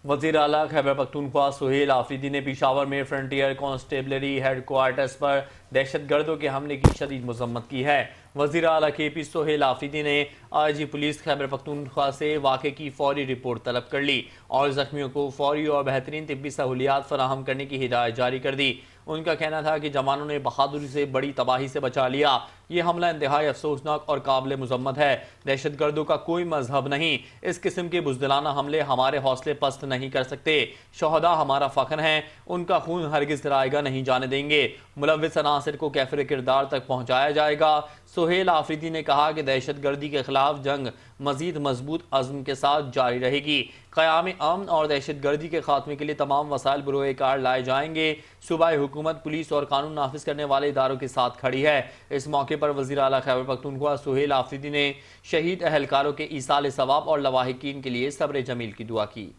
وزیر اعلیٰ خیبر پختونخوا سہیل آفریدی نے پشاور میں فرنٹیئر کانسٹیبلری ہیڈ کوارٹرز پر دہشت گردوں کے حملے کی شدید مذمت کی ہے۔ وزیر اعلیٰ کے پی سہیل آفریدی نے آئی جی پولیس خیبر پختونخوا سے واقعے کی فوری رپورٹ طلب کر لی اور زخمیوں کو فوری اور بہترین طبی سہولیات فراہم کرنے کی ہدایت جاری کر دی۔ ان کا کہنا تھا کہ جوانوں نے بہادری سے بڑی تباہی سے بچا لیا۔ یہ حملہ انتہائی افسوسناک اور قابل مذمت ہے۔ دہشت گردوں کا کوئی مذہب نہیں۔ اس قسم کے بزدلانہ حملے ہمارے حوصلے پست نہیں کر سکتے۔ شہداء ہمارا فخر ہیں، ان کا خون ہرگز ضائع نہیں جانے دیں گے۔ ملوث عناصر کو کیفر کردار تک پہنچایا جائے گا۔ سہیل آفریدی نے کہا کہ دہشت گردی کے خلاف جنگ مزید مضبوط عزم کے ساتھ جاری رہے گی۔ قیام امن اور دہشت گردی کے خاتمے کے لیے تمام وسائل بروئے کار لائے جائیں گے۔ صوبائی حکومت پولیس اور قانون نافذ کرنے والے اداروں کے ساتھ کھڑی ہے۔ اس موقع پر وزیر اعلیٰ خیبر پختونخوا سہیل آفریدی نے شہید اہلکاروں کے ایصال ثواب اور لواحقین کے لیے صبر جمیل کی دعا کی۔